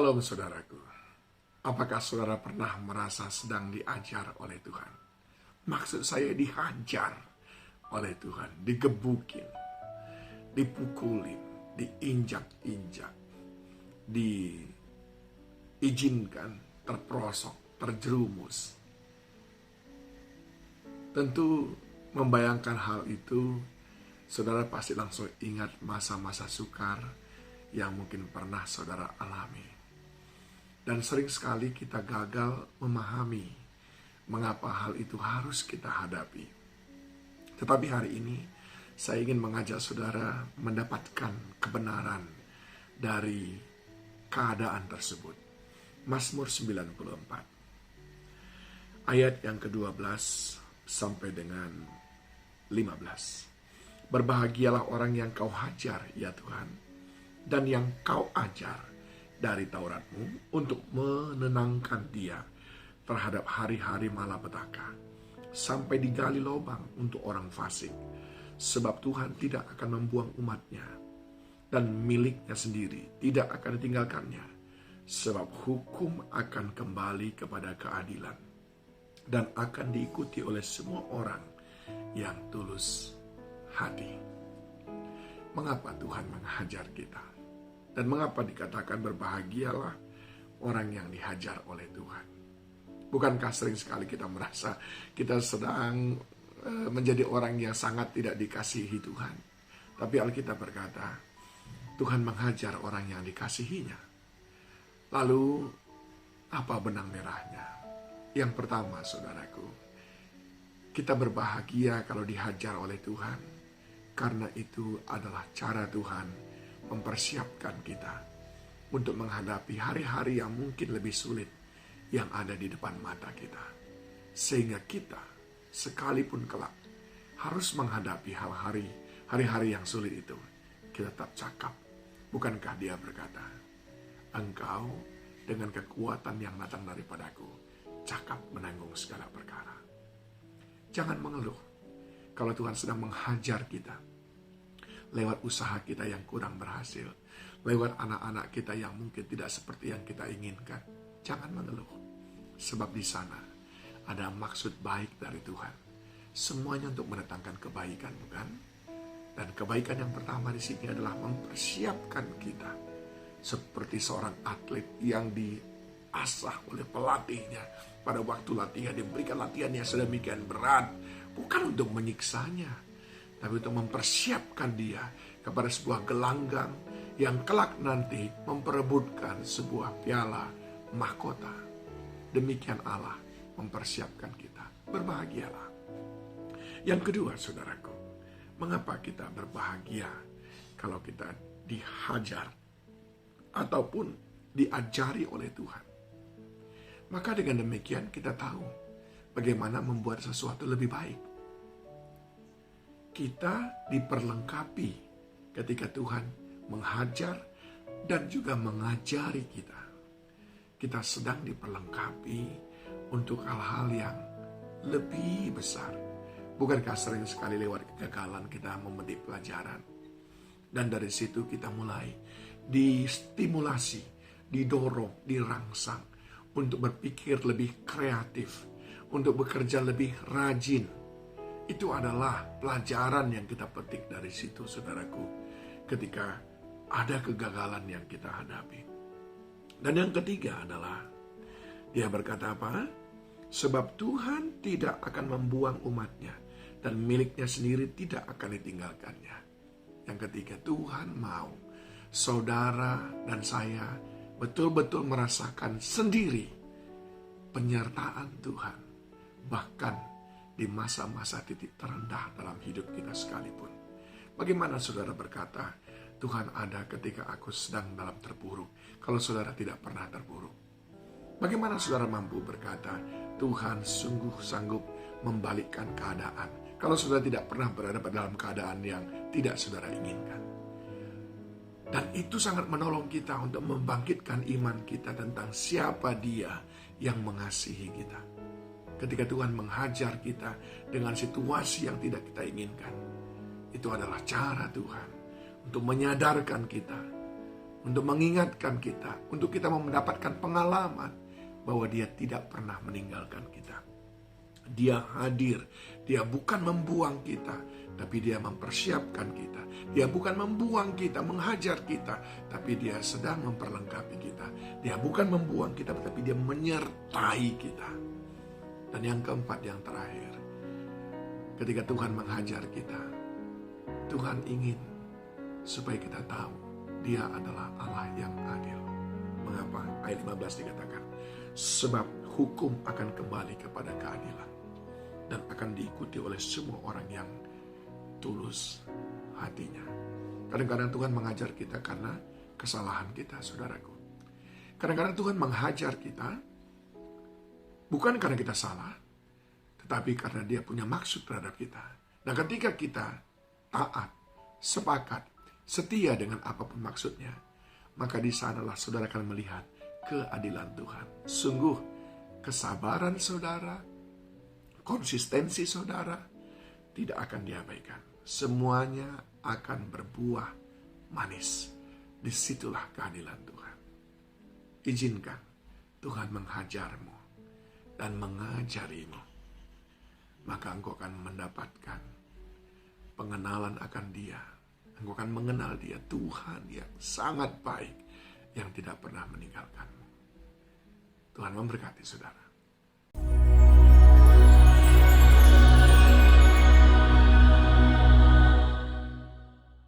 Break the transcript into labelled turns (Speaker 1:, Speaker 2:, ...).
Speaker 1: Shalom saudaraku. Apakah saudara pernah merasa sedang diajar oleh Tuhan? Maksud saya dihajar oleh Tuhan, digebukin, dipukulin, diinjak-injak, diizinkan terperosok, terjerumus. Tentu membayangkan hal itu, saudara pasti langsung ingat masa-masa sukar yang mungkin pernah saudara alami. Dan sering sekali kita gagal memahami mengapa hal itu harus kita hadapi. Tetapi hari ini saya ingin mengajak saudara mendapatkan kebenaran dari keadaan tersebut. Mazmur 94 ayat yang ke-12 sampai dengan 15. Berbahagialah orang yang kau hajar ya Tuhan, dan yang kau ajar dari Tauratmu untuk menenangkan dia terhadap hari-hari malapetaka, sampai digali lubang untuk orang fasik. Sebab Tuhan tidak akan membuang umatnya, dan miliknya sendiri tidak akan ditinggalkannya. Sebab hukum akan kembali kepada keadilan, dan akan diikuti oleh semua orang yang tulus hati. Mengapa Tuhan menghajar kita? Dan mengapa dikatakan berbahagialah orang yang dihajar oleh Tuhan? Bukankah sering sekali kita merasa kita sedang menjadi orang yang sangat tidak dikasihi Tuhan? Tapi Alkitab berkata, Tuhan menghajar orang yang dikasihinya. Lalu, apa benang merahnya? Yang pertama, saudaraku, kita berbahagia kalau dihajar oleh Tuhan, karena itu adalah cara Tuhan mempersiapkan kita untuk menghadapi hari-hari yang mungkin lebih sulit yang ada di depan mata kita. Sehingga kita, sekalipun kelak, harus menghadapi hari-hari yang sulit itu, kita tetap cakap. Bukankah dia berkata, engkau dengan kekuatan yang datang daripadaku, cakap menanggung segala perkara. Jangan mengeluh kalau Tuhan sedang menghajar kita, lewat usaha kita yang kurang berhasil, lewat anak-anak kita yang mungkin tidak seperti yang kita inginkan. Jangan mengeluh, sebab di sana ada maksud baik dari Tuhan. Semuanya untuk mendatangkan kebaikan, bukan? Dan kebaikan yang pertama di sini adalah mempersiapkan kita seperti seorang atlet yang diasah oleh pelatihnya. Pada waktu latihan diberikan latihan yang sedemikian berat, bukan untuk menyiksanya, tapi untuk mempersiapkan dia kepada sebuah gelanggang yang kelak nanti memperebutkan sebuah piala mahkota. Demikian Allah mempersiapkan kita. Berbahagialah. Yang kedua, saudaraku, mengapa kita berbahagia kalau kita dihajar ataupun diajari oleh Tuhan? Maka dengan demikian kita tahu bagaimana membuat sesuatu lebih baik. Kita diperlengkapi ketika Tuhan menghajar dan juga mengajari kita. Kita sedang diperlengkapi untuk hal-hal yang lebih besar. Bukankah sering sekali lewat kegagalan kita memetik pelajaran? Dan dari situ kita mulai distimulasi, didorong, dirangsang untuk berpikir lebih kreatif, untuk bekerja lebih rajin. Itu adalah pelajaran yang kita petik dari situ, saudaraku, ketika ada kegagalan yang kita hadapi. Dan yang ketiga adalah, dia berkata apa? Sebab Tuhan tidak akan membuang umatnya, dan miliknya sendiri tidak akan ditinggalkannya. Yang ketiga, Tuhan mau saudara dan saya betul-betul merasakan sendiri penyertaan Tuhan, bahkan di masa-masa titik terendah dalam hidup kita sekalipun. Bagaimana saudara berkata, Tuhan ada ketika aku sedang dalam terpuruk, kalau saudara tidak pernah terpuruk? Bagaimana saudara mampu berkata, Tuhan sungguh sanggup membalikkan keadaan, kalau saudara tidak pernah berada dalam keadaan yang tidak saudara inginkan? Dan itu sangat menolong kita untuk membangkitkan iman kita tentang siapa Dia yang mengasihi kita. Ketika Tuhan menghajar kita dengan situasi yang tidak kita inginkan, itu adalah cara Tuhan untuk menyadarkan kita untuk mengingatkan kita, untuk kita mendapatkan pengalaman bahwa Dia tidak pernah meninggalkan kita. Dia hadir, Dia bukan membuang kita, tapi Dia mempersiapkan kita. Dia bukan membuang kita, menghajar kita, tapi Dia sedang memperlengkapi kita. Dia bukan membuang kita, tapi Dia menyertai kita. Dan yang keempat, yang terakhir, ketika Tuhan menghajar kita, Tuhan ingin supaya kita tahu Dia adalah Allah yang adil. Mengapa? Ayat 15 dikatakan, sebab hukum akan kembali kepada keadilan dan akan diikuti oleh semua orang yang tulus hatinya. Kadang-kadang Tuhan mengajar kita karena kesalahan kita, saudaraku. Kadang-kadang Tuhan menghajar kita bukan karena kita salah, tetapi karena Dia punya maksud terhadap kita. Nah, ketika kita taat, sepakat, setia dengan apapun maksudnya, maka di sanalah saudara akan melihat keadilan Tuhan. Sungguh kesabaran saudara, konsistensi saudara tidak akan diabaikan. Semuanya akan berbuah manis. Disitulah keadilan Tuhan. Izinkan Tuhan menghajarmu dan mengajarimu. Maka engkau akan mendapatkan pengenalan akan Dia. Engkau akan mengenal Dia, Tuhan yang sangat baik, yang tidak pernah meninggalkanmu. Tuhan memberkati saudara.